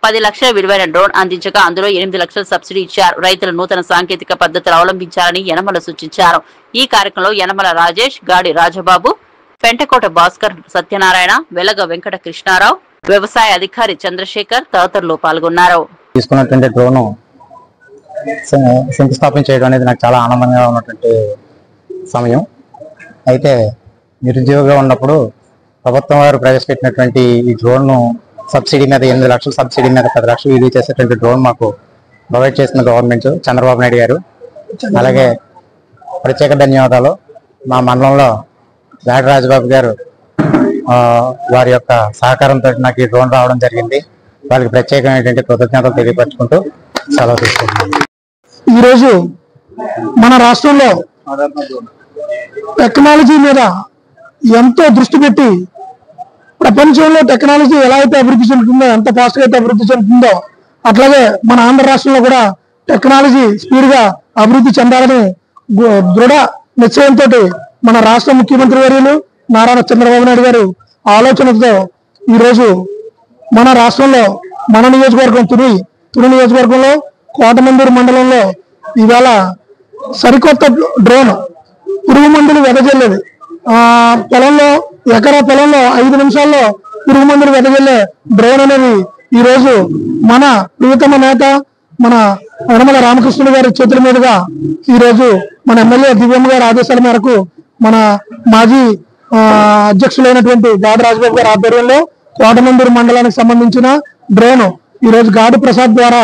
10 లక్షల విలువైన డ్రోన్ అందించగా అందులో 8 లక్షల సబ్సిడీ ఇచ్చారు. రైతులు నూతన సాంకేతిక పద్ధతులు అవలంబించాలని యనమల సూచించారు. ఈ కార్యక్రమంలో యనమల రాజేష్, గాడి రాజబాబు, పెంటకోట భాస్కర్, సత్యనారాయణ, వెలగ వెంకట కృష్ణారావు, వ్యవసాయ అధికారి చంద్రశేఖర్ తదితరులు పాల్గొన్నారు. తీసుకున్నటువంటి డ్రోన్ శంకుస్థాపన చేయడం అనేది నాకు చాలా ఆనందంగా ఉన్నటువంటి సమయం. అయితే నిరుద్యోగంగా ఉన్నప్పుడు ప్రభుత్వం వారు ప్రవేశపెట్టినటువంటి ఈ డ్రోన్ను సబ్సిడీ మీద 8 లక్షల సబ్సిడీ మీద 10 లక్షలు విలువ చేసేటువంటి డ్రోన్ మాకు ప్రొవైడ్ చేసిన గవర్నమెంట్ చంద్రబాబు నాయుడు గారు. అలాగే ప్రత్యేక ధన్యవాదాలు మా మండలంలో గాడి రాజబాబు గారు, వారి యొక్క సహకారంతో నాకు ఈ డ్రోన్ రావడం జరిగింది. వారికి ప్రత్యేకమైనటువంటి కృతజ్ఞతలు తెలియపరచుకుంటూ సెలవు తీసుకుంటున్నాను. ఈరోజు మన రాష్ట్రంలో టెక్నాలజీ మీద ఎంతో దృష్టి పెట్టి ప్రపంచంలో టెక్నాలజీ ఎలా అయితే అభివృద్ధి చెందుతుందో, ఎంత ఫాస్ట్గా అయితే అభివృద్ధి చెందుతుందో, అట్లాగే మన ఆంధ్ర రాష్ట్రంలో కూడా టెక్నాలజీ స్పీడ్గా అభివృద్ధి చెందాలని దృఢ నిశ్చయంతో మన రాష్ట్ర ముఖ్యమంత్రి వర్యులు నారా చంద్రబాబు నాయుడు గారు ఆలోచనతో ఈరోజు మన రాష్ట్రంలో మన నియోజకవర్గం తుని నియోజకవర్గంలో కోటమందూరు మండలంలో ఇవాళ సరికొత్త డ్రోన్ పురుగు మందులు వెదజల్లేది. పొలంలో ఎకరా పొలంలో 5 నిమిషాల్లో పురుగు మందులు వెదజల్లే డ్రోన్ అనేది ఈరోజు మన ప్రియతమ నేత మన యనమల రామకృష్ణుడు గారి చేతుల మీదుగా ఈరోజు మన ఎమ్మెల్యే దివ్యమ్మ గారి ఆదేశాల మేరకు మన మాజీ అధ్యక్షులైనటువంటి గాడి రాజబాబు గారి ఆధ్వర్యంలో కోటనందూరు మండలానికి సంబంధించిన డ్రోన్ ఈరోజు గాడి ప్రసాద్ ద్వారా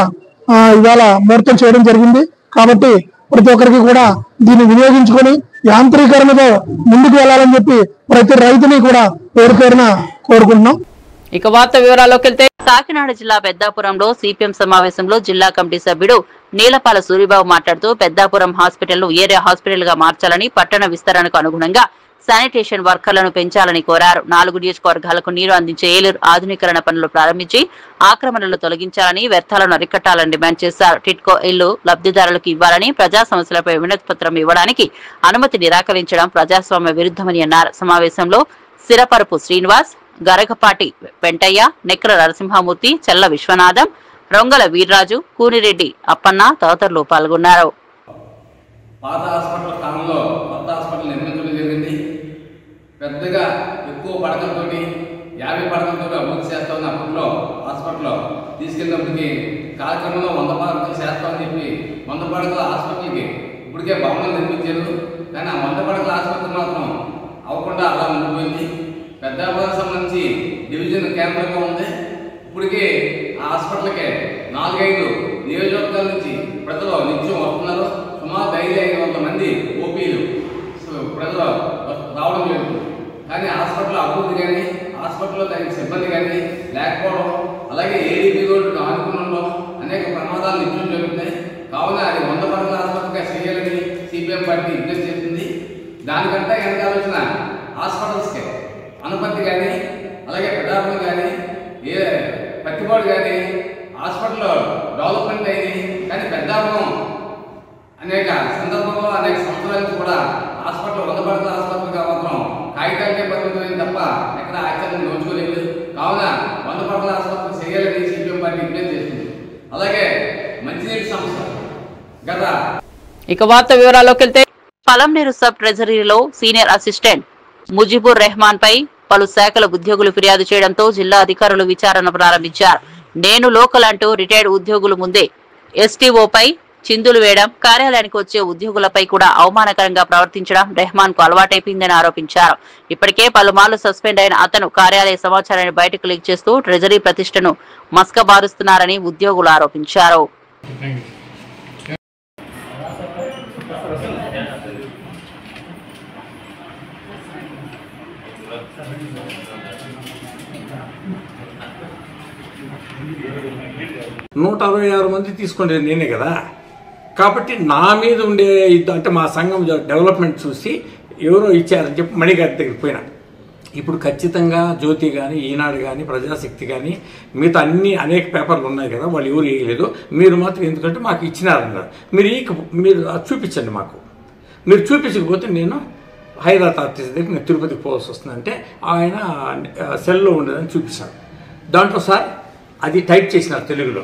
ఇవాళ ముహూర్తం చేయడం జరిగింది. కాబట్టి ప్రతి ఒక్కరికి కూడా దీన్ని వినియోగించుకొని యాంత్రీకరణతో ముందుకు వెళ్లాలని చెప్పి ప్రతి రైతుని కూడా పేరున కోరుకుంటున్నాం. ఇక వార్త వివరాల్లోకి వెళ్తే కాకినాడ జిల్లా పెద్దాపురంలో సిపిఎం సమావేశంలో జిల్లా కమిటీ సభ్యుడు నీలపాల సూరిబాబు మాట్లాడుతూ పెద్దాపురం హాస్పిటల్ ఏరియా హాస్పిటల్ గా మార్చాలని, పట్టణ విస్తరణకు అనుగుణంగా శానిటేషన్ వర్కర్లను పెంచాలని కోరారు. 4 నియోజకవర్గాలకు నీరు అందించే ఏలూరు ఆధునీకరణ పనులు ప్రారంభించి ఆక్రమణలు తొలగించాలని, వ్యర్థాలను అరికట్టాలని డిమాండ్ చేశారు. టిట్కో ఇల్లు లబ్ధిదారులకు ఇవ్వాలని, ప్రజా సమస్యలపై వినతి పత్రం ఇవ్వడానికి అనుమతి నిరాకరించడం ప్రజాస్వామ్య విరుద్ధమని అన్నారు. సమావేశంలో సిరపరపు శ్రీనివాస్, గరగపాటి వెంటయ్య, నెక్ర నరసింహమూర్తి, చెల్ల విశ్వనాథం, రొంగల వీర్రాజు, కూనిరెడ్డి అప్పన్న తదితరులు పాల్గొన్నారు. పాత హాస్పిటల్ స్థానంలో కొత్త హాస్పిటల్ నిర్మించడం జరిగింది. పెద్దగా ఎక్కువ పడకలతోటి 50 పడకలతో అభివృద్ధి చేస్తామని అప్పట్లో హాస్పిటల్లో తీసుకెళ్ళినప్పటికీ కార్యక్రమంలో 100 పడకలు చేస్తామని చెప్పి 100 పడకల హాస్పిటల్కి ఇప్పటికే భవనం నిర్మించారు. కానీ ఆ 100 పడకల హాస్పిటల్ మాత్రం అవ్వకుండా అలా ఉండిపోయింది. పెద్దాపురం సంబంధించి డివిజన్ కేంద్రంగా ఉంది. ఇప్పటికే ఆ హాస్పిటల్కి 4-5 నియోజకవర్గాల నుంచి ప్రజలు నిత్యం వస్తున్నారు. సుమారు 500 మంది ఓపీలు ప్రజలు రావడం లేదు. కానీ హాస్పిటల్ అభివృద్ధి కానీ హాస్పిటల్లో తగిన సిబ్బంది కానీ లేకపోవడం, అలాగే ఏడీపీ రోడ్డు ఆనుకున్నలో అనేక ప్రమాదాలు నిత్యం జరుగుతున్నాయి. కావున అది 100 పడకల హాస్పిటల్గా చేయాలని సిపిఎం పార్టీ విజ్ఞప్తి చేస్తుంది. దానికంటే వెనక ఆలోచన హాస్పిటల్స్కి అనుపత్తి కానీ, అలాగే పెద్దాపురం కానీ, పత్తిపాడు కానీ హాస్పిటల్లో డెవలప్మెంట్ అయింది. కానీ పెద్దాపురం అనేక సందర్భంలో అనేక సంవత్సరాల నుంచి కూడా హాస్పిటల్ 100 పడకల హాస్పిటల్గా మాత్రం కాగితాలకే పరిమితమైంది తప్ప ఎక్కడ ఆచరణ నోచుకోలేదు. కావున 100 పడకల హాస్పిటల్ చేయాలని సిపిఎం పార్టీ విజ్ఞప్తి చేస్తుంది. అలాగే మంచినీటి సమస్య గత ఇక వార్త వివరాల్లోకి వెళ్తే పలంనేరు సబ్ ట్రెజరీలో సీనియర్ అసిస్టెంట్ ముజిబుర్ రెహమాన్ పై పలు శాఖల ఉద్యోగులు ఫిర్యాదు చేయడంతో జిల్లా అధికారులు విచారణ ప్రారంభించారు. నేను లోకల్ అంటూ రిటైర్డ్ ఉద్యోగులు ముందే ఎస్టీఓపై చిందులు వేయడం, కార్యాలయానికి వచ్చే ఉద్యోగులపై కూడా అవమానకరంగా ప్రవర్తించడం రెహమాన్ కు అలవాటైపోయిందని ఆరోపించారు. ఇప్పటికే పలుమార్లు సస్పెండ్ అయిన అతను కార్యాలయ సమాచారాన్ని బయటకు లీక్ చేస్తూ ట్రెజరీ ప్రతిష్టను మస్కబారుస్తున్నారని ఉద్యోగులు ఆరోపించారు. 166 మంది తీసుకునేది నేనే కదా. కాబట్టి నా మీద ఉండే అంటే మా సంఘం డెవలప్మెంట్ చూసి ఎవరో ఇచ్చారని చెప్పి మణిగారి దగ్గరికి పోయినా. ఇప్పుడు ఖచ్చితంగా జ్యోతి కానీ, ఈనాడు కానీ, ప్రజాశక్తి కానీ, మిగతా అనేక పేపర్లు ఉన్నాయి కదా, వాళ్ళు ఎవరు వేయలేదు. మీరు మాత్రం ఎందుకంటే మాకు ఇచ్చినారన్నారు. మీరు చూపించండి మాకు. మీరు చూపించకపోతే నేను హైదరాబాద్ ఆర్టీసీ దగ్గర నేను తిరుపతికి పోవాల్సి వస్తుందంటే ఆయన సెల్లో ఉండదని చూపించాను. దాంట్లో సార్ అది టైప్ చేసినారు తెలుగులో,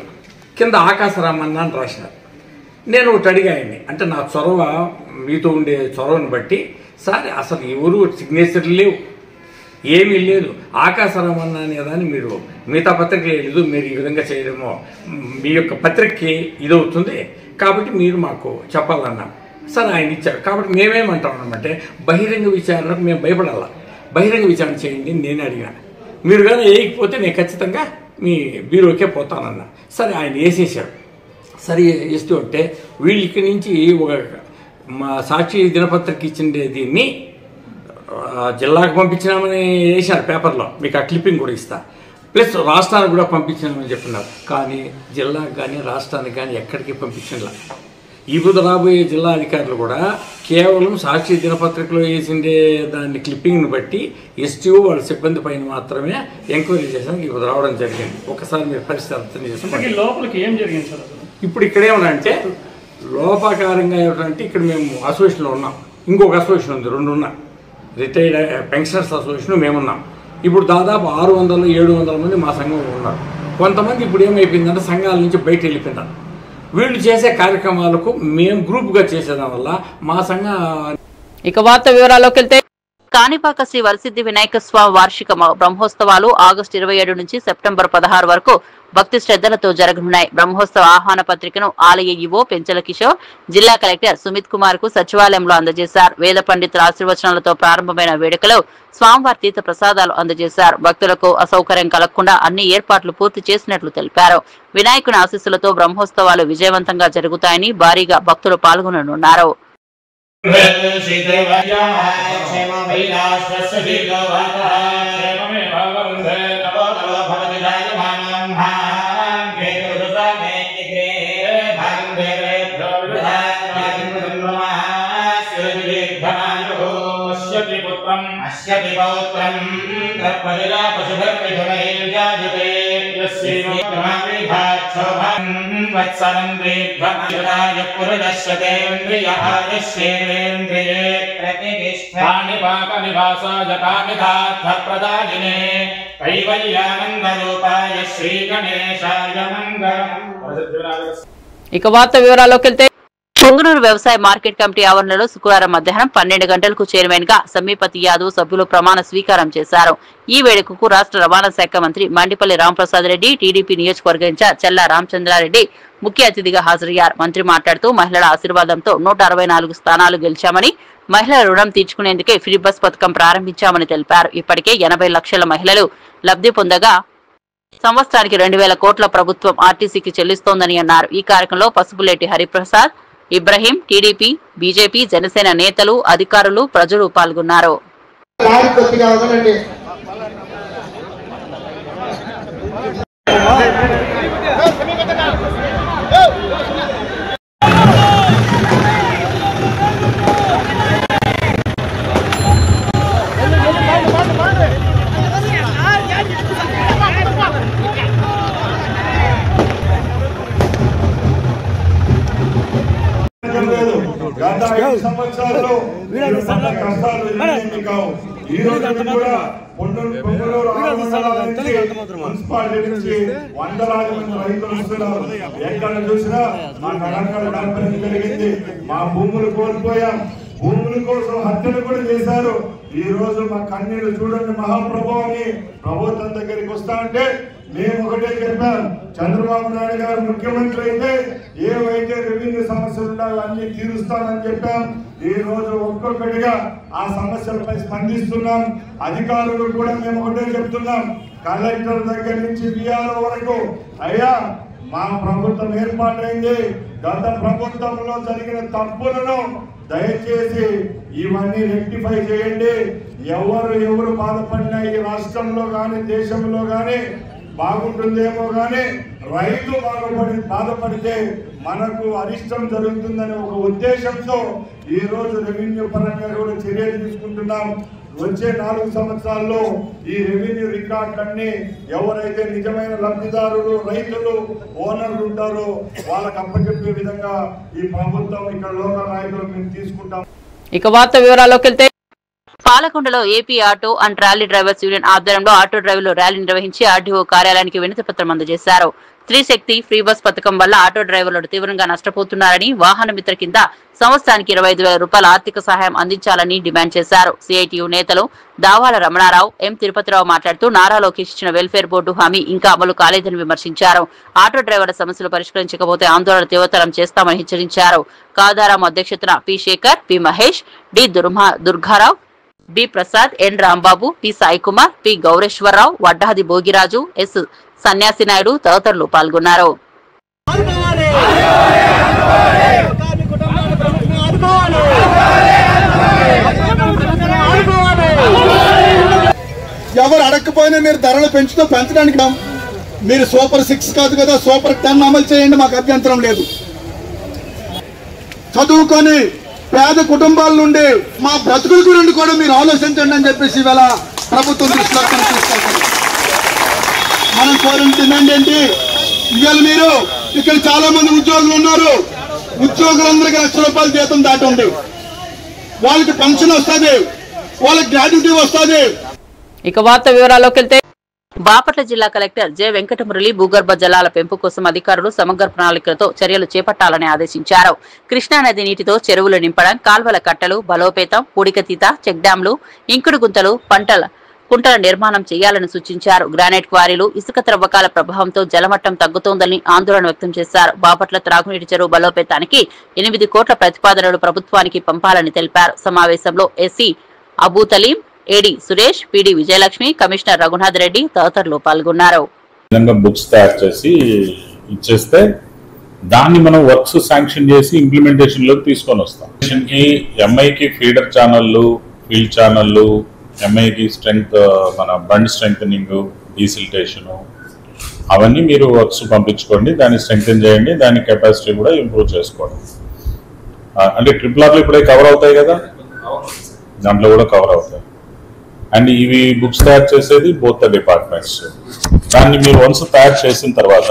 కింద ఆకాశరామన్న అని రాసినారు. నేను ఒకటి అడిగాయని, అంటే నా చొరవ మీతో ఉండే చొరవని బట్టి, సార్ అసలు ఎవరు సిగ్నేచర్ లేవు, ఏమీ లేదు, ఆకాశరామన్న అనేదాన్ని మీరు మిగతా పత్రిక లేదు, మీరు ఈ విధంగా చేయడమో మీ యొక్క పత్రికకి ఇదవుతుంది, కాబట్టి మీరు మాకు చెప్పాలన్నాం. సార్ ఆయన ఇచ్చారు. కాబట్టి మేమేమంటామంటే బహిరంగ విచారణకు మేము భయపడాల, బహిరంగ విచారణ చేయండి నేనే అడిగాను. మీరు కానీ వేయకపోతే నేను ఖచ్చితంగా మీ బ్యూరోకే పోతానన్నా. సరే ఆయన వేసేసాడు. సరే వేస్తూ ఉంటే వీళ్ళు ఇక్కడి నుంచి ఒక మా సాక్షి దినపత్రిక ఇచ్చిండే దీన్ని జిల్లాకు పంపించినామని వేశారు పేపర్లో, మీకు ఆ క్లిప్పింగ్ కూడా ఇస్తా, ప్లస్ రాష్ట్రానికి కూడా పంపించినామని చెప్తున్నారు. కానీ జిల్లాకు కానీ రాష్ట్రానికి కానీ ఎక్కడికి పంపించలా. ఇప్పుడు రాబోయే జిల్లా అధికారులు కూడా కేవలం సాక్షి దినపత్రికలో వేసిండే దాన్ని క్లిప్పింగ్ని బట్టి ఎస్టీఓ వాళ్ళ సిబ్బంది పైన మాత్రమే ఎంక్వైరీ చేసానికి ఇప్పుడు రావడం జరిగింది. ఒకసారి మీరు పరిస్థితి అర్థం చేస్తాం. లోపలికి ఏం జరిగింది సార్? ఇప్పుడు ఇక్కడ ఏమన్నా లోపాకారంగా ఏమిటంటే ఇక్కడ మేము అసోసియేషన్లో ఉన్నాం, ఇంకొక అసోసియేషన్ ఉంది, 2 ఉన్నాయి, రిటైర్డ్ పెన్షనర్స్ అసోసియేషన్ మేమున్నాం. ఇప్పుడు దాదాపు 600-700 మంది మా సంఘంలో ఉన్నారు. కొంతమంది ఇప్పుడు ఏమైపోయిందంటే సంఘాల నుంచి బయట వెళ్ళిపోయినారు. వీళ్ళు చేసే కార్యక్రమాలకు మేము గ్రూప్గా చేసేదాని వల్ల మా సంఘ. ఇక వార్త వివరాల్లోకి వెళ్తే కాణిపాక శ్రీ వరసిద్ధి వినాయక స్వామి వార్షిక బ్రహ్మోత్సవాలు ఆగస్టు 27 నుంచి సెప్టెంబర్ 16 వరకు భక్తి శ్రద్ధలతో జరగనున్నాయి. బ్రహ్మోత్సవ ఆహ్వాన పత్రికను ఆలయ ఈవో పెంచల కిషోర్, జిల్లా కలెక్టర్ సుమిత్ కుమార్ కు సచివాలయంలో అందజేశారు. వేద పండితుల ఆశీర్వచనాలతో ప్రారంభమైన వేడుకలో స్వామివారి తీర్థ ప్రసాదాలు అందజేశారు. భక్తులకు అసౌకర్యం కలగకుండా అన్ని ఏర్పాట్లు పూర్తి చేసినట్లు తెలిపారు. వినాయకుని ఆశీస్సులతో బ్రహ్మోత్సవాలు విజయవంతంగా జరుగుతాయని భారీగా భక్తులు పాల్గొననున్నారు. ఇక వార్త వివరాల్లోకి వెళ్తే పొంగనూరు వ్యవసాయ మార్కెట్ కమిటీ ఆవరణలో శుక్రవారం మధ్యాహ్నం 12 గంటలకు చైర్మన్ గా సమీపతి యాదవ్ సభ్యులు ప్రమాణ స్వీకారం చేశారు. ఈ వేడుకకు రాష్ట్ర రవాణా శాఖ మంత్రి మండిపల్లి రాంప్రసాద్ రెడ్డి, టీడీపీ నియోజకవర్గ ఇన్ఛార్జ్ చెల్లా రామచంద్రారెడ్డి ముఖ్య అతిథిగా హాజరయ్యారు. మంత్రి మాట్లాడుతూ మహిళల ఆశీర్వాదంతో 164 స్థానాలు గెలిచామని, మహిళల రుణం తీర్చుకునేందుకే ఫ్రీ బస్ పథకం ప్రారంభించామని తెలిపారు. ఇప్పటికే 80 లక్షల మహిళలు లబ్ధి పొందగా సంవత్సరానికి 2000 కోట్ల ప్రభుత్వం ఆర్టీసీకి చెల్లిస్తోందని అన్నారు. ఈ కార్యక్రమంలో పసుపులేటి హరిప్రసాద్, ఇబ్రహీం, టీడీపీ, బీజేపీ, జనసేన నేతలు, అధికారులు, ప్రజలు పాల్గొన్నారు. గత 5 సంవత్సరాల్లో కష్టాలు కావు. ఈ రోజు కూడా పొంగనూరు మున్సిపాలిటీ నుంచి వందలాది మంది రైతులు వస్తున్నారు. ఎక్కడ చూసినా మాకు అడగడం జరిగింది. మా భూములు కోల్పోయాం, భూముల కోసం హత్యలు కూడా చేశారు. ఈ రోజు మా కన్నీళ్లు చూడండి మహాప్రభు అని ప్రభుత్వం దగ్గరికి వస్తా అంటే మేము ఒకటే చెప్పాం, చంద్రబాబు నాయుడు గారు ముఖ్యమంత్రి అయితే ఏవైతే రెవెన్యూ సమస్యలు ఉన్నాయో అన్ని తీరుస్తానని చెప్పాం. ఈ రోజు ఒక్కొక్కటిగా ఆ సమస్యలపై స్పందిస్తున్నాం. అధికారులు కూడా మేము ఒకటే చెప్తున్నాం, కలెక్టర్ దగ్గర నుంచి విఆర్ఓ వరకు, అయ్యా మా ప్రభుత్వం ఏర్పాటైంది, గత ప్రభుత్వంలో జరిగిన తప్పులను దయచేసి ఇవన్నీ రెక్టిఫై చేయండి. ఎవరు బాధపడినా ఈ రాష్ట్రంలో కానీ దేశంలో కానీ బాగుంటుందేమో కానీ రైతు బాధపడితే మనకు అరిష్టం జరుగుతుందనే ఒక ఉద్దేశంతో ఈ రోజు రెవెన్యూ పరంగా కూడా చర్యలు తీసుకుంటున్నాం. వచ్చే 4 సంవత్సరాల్లో ఈ రెవెన్యూ రికార్డులన్నీ ఎవరైతే నిజమైన లబ్ధిదారులు, రైతులు, ఓనర్లు ఉంటారో వాళ్ళకి అప్పచెప్పే విధంగా ఈ ప్రభుత్వం ఇక్కడ లోకల్ నాయకులు మేము తీసుకుంటాం. ఇక వార్త వివరాల్లోకి వెళ్తే పాలకొండలో AP auto and rally drivers union ఆధ్వర్యంలో ఆటో డ్రైవర్లు ర్యాలీ నిర్వహించి ఆర్డీఓ కార్యాలయానికి వినతి పత్రం అందజేశారు. స్త్రీశక్తి ఫ్రీ బస్ పథకం వల్ల ఆటో డ్రైవర్లు తీవ్రంగా నష్టపోతున్నారని, వాహన మిత్ర కింద సంవత్సరానికి 25,000 రూపాయల ఆర్థిక సహాయం అందించాలని డిమాండ్ చేశారు. సిఐటియు నేతలు దావాల రమణారావు, ఎం తిరుపతిరావు మాట్లాడుతూ నారా లోకేష్ ఇచ్చిన వెల్ఫేర్ బోర్డు హామీ ఇంకా అమలు కాలేదని విమర్శించారు. ఆటో డ్రైవర్ల సమస్యలు పరిష్కరించకపోతే ఆందోళన తీవ్రతరం చేస్తామని హెచ్చరించారు. కాదారాం అధ్యక్షతన P Shekar, P Mahesh, D Durgarao, B Prasad, N Rambabu, P Saikumar, P Gowreswararao, Vaddadi Bhogiraju, S Sanyasi Naidu తదితరులు పాల్గొన్నారు. ఎవరు అడగకపోయినా మీరు ధరలు పెంచడానికి మీరు సూపర్ 6 కాదు కదా, సూపర్ 10 అమలు చేయండి, మాకు అభ్యంతరం లేదు. చదువుకొని పేద కుటుంబాల నుండి మా బ్రతుకుల గురించి కూడా మీరు ఆలోచించండి అని చెప్పేసి ఇవాళ ప్రభుత్వం దృష్టిలో తీసుకెళ్తారు. మనం కోరిన డిమాండ్ ఏంటి? ఇవాళ మీరు ఇక్కడ చాలా మంది ఉద్యోగులు ఉన్నారు, ఉద్యోగులందరికీ ₹1,00,000 జీతం దాటి ఉంది, వాళ్ళకి పెన్షన్ వస్తుంది, వాళ్ళకి గ్రాడ్యుటీ వస్తుంది. ఇక వార్త వివరాల్లోకి వెళ్తే బాపట్ల జిల్లా కలెక్టర్ జె వెంకటమురళి భూగర్భ జలాల పెంపు కోసం అధికారులు సమగ్ర ప్రణాళికలతో చర్యలు చేపట్టాలని ఆదేశించారు. కృష్ణానది నీటితో చెరువులు నింపడం, కాల్వల కట్టలు బలోపేతం, పూడికతీత, చెక్ డ్యాంలు, ఇంకుడు గుంతలు, కుంటల నిర్మాణం చేయాలని సూచించారు. గ్రానైట్ క్వారీలు, ఇసుక త్రవ్వకాల ప్రభావంతో జలమట్టం తగ్గుతోందని ఆందోళన వ్యక్తం చేశారు. బాపట్ల త్రాగునీటి చెరువు బలోపేతానికి 8 కోట్ల ప్రతిపాదనలు ప్రభుత్వానికి పంపాలని తెలిపారు. సమావేశంలో ఎస్సీ అబూతలీం, ఏడీ సురేష్, పీడీ విజయలక్ష్మి, కమిషనర్ రఘునాథ్ రెడ్డి తదితరులు పాల్గొన్నారు. బుక్స్ తయారు చేసి ఇచ్చేస్తే దాన్ని మనం వర్క్స్ శాంక్షన్ చేసి ఇంప్లిమెంటేషన్ లోకి తీసుకొని వస్తాం. ఎంఐకి ఫీడర్ ఛానళ్ళు, ఫీల్డ్ ఛానళ్ళు, ఎంఐకి స్ట్రెంగ్త్, మన బండ్ స్ట్రెంగ్తనింగ్, డీసిల్టేషన్, అవన్నీ మీరు వర్క్స్ పంపించుకోండి. దాన్ని స్ట్రెంగ్తన్ చేయండి, దాని కెపాసిటీ కూడా ఇంప్రూవ్ చేసుకోండి. అంటే ట్రిపుల్ ఇప్పుడే కవర్ అవుతాయి కదా, దాంట్లో కూడా కవర్ అవుతాయి. అండ్ ఇవి బుక్స్ తయారు చేసేది బోత్ ద డిపార్ట్మెంట్స్. దాన్ని మీరు వన్స్ తయారు చేసిన తర్వాత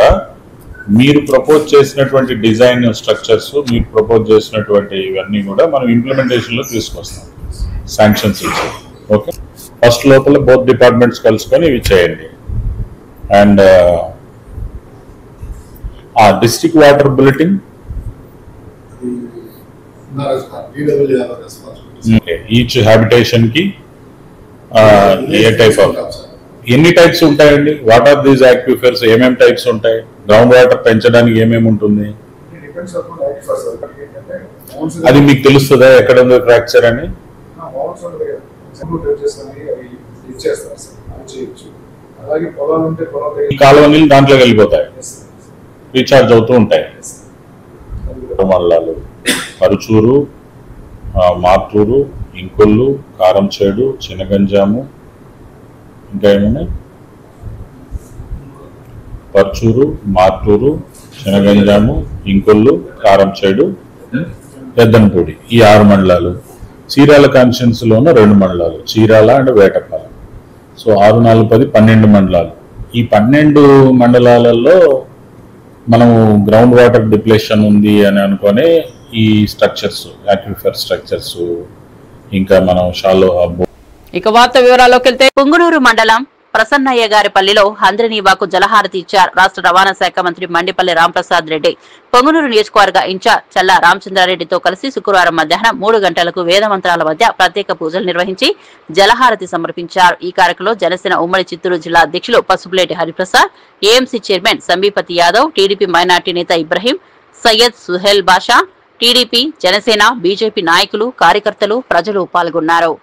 మీరు ప్రపోజ్ చేసినటువంటి డిజైన్ స్ట్రక్చర్స్, మీరు ప్రపోజ్ చేసినటువంటి ఇవన్నీ కూడా మనం ఇంప్లిమెంటేషన్లో తీసుకొస్తాం, శాంక్షన్స్ ఇచ్చి. ఓకే, ఫస్ట్ లోపల బోత్ డిపార్ట్మెంట్స్ కలుసుకొని ఇవి చేయండి. అండ్ ఆ district water bulletin each habitation కి ఏ టైప్ ఆఫ్, ఎన్ని టైప్స్ ఉంటాయండి? వాట్ ఆర్ దీస్ యాక్విఫర్స్, ఏమేమి టైప్స్ ఉంటాయి? గ్రౌండ్ వాటర్ పెంచడానికి ఏమేమి ఉంటుంది? అది మీకు తెలుస్తుందా ఎక్కడ ఉంది ఫ్రాక్చర్ అని? కాలువ నీళ్ళు దాంట్లోకి వెళ్ళిపోతాయి, రీఛార్జ్ అవుతూ ఉంటాయి. మల్లాలు, పరుచూరు, మార్టూరు, ఇంకొల్లు, కారంచేడు, చినగంజాము, ఇంకా ఏమున్నాయి? పర్చూరు, మార్టూరు, చినగంజాము, ఇంకొల్లు, కారంచేడు, పెద్దనపూడి, ఈ 6 మండలాలు. చీరాల కాన్స్టిట్యున్సీలోనూ 2 మండలాలు, చీరాల అండ్ వేటపాలెం. సో 6, 4, 10, 12 మండలాలు. ఈ 12 మండలాలలో మనము గ్రౌండ్ వాటర్ డిప్లేషన్ ఉంది అని అనుకునే ఈ స్ట్రక్చర్స్, యాక్విఫర్ స్ట్రక్చర్స్, ఇంకా మనం షాలో. ఇక వార్త వివరాల్లోకి వెళ్తే పుంగునూరు మండలం ప్రసన్నయ్య గారిపల్లిలో హంద్రినీవాకు జలహారతి ఇచ్చారు రాష్ట్ర రవాణా శాఖ మంత్రి మండిపల్లి రాంప్రసాద్ రెడ్డి. పొంగునూరు నియోజకవర్గ ఇన్ఛార్జ్ చల్లా రామచంద్రారెడ్డితో కలిసి శుక్రవారం మధ్యాహ్నం 3 గంటలకు వేద మంత్రాల మధ్య ప్రత్యేక పూజలు నిర్వహించి జలహారతి సమర్పించారు. ఈ కార్యక్రమంలో జనసేన ఉమ్మడి చిత్తూరు జిల్లా అధ్యక్షులు Pasupuleti Hariprasad, AMC chairman Sambipathi Yadav, TDP minority నేత ఇబ్రహీం, సయ్యద్ సుహేల్ బాషా, టీడీపీ, జనసేన, బీజేపీ నాయకులు, కార్యకర్తలు, ప్రజలు పాల్గొన్నారు.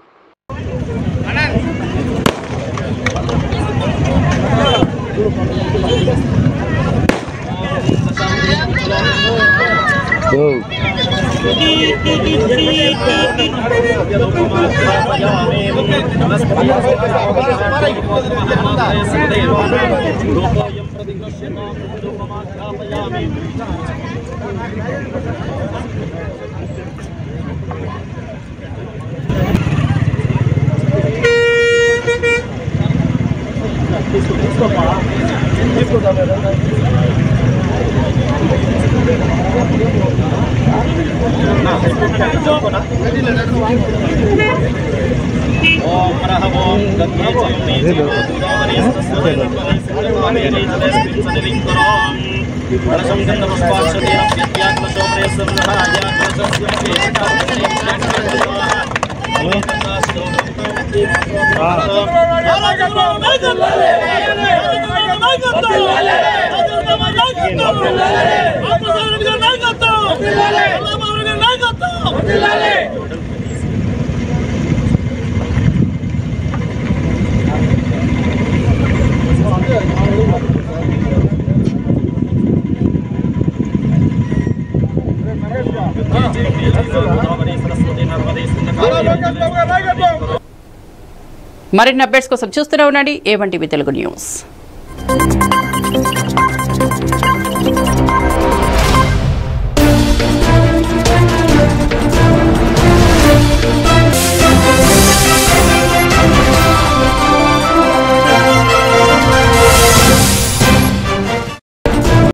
మరిన్ని అప్డేట్స్ కోసం చూస్తూనే ఉండండి A1 టీవీ తెలుగు న్యూస్.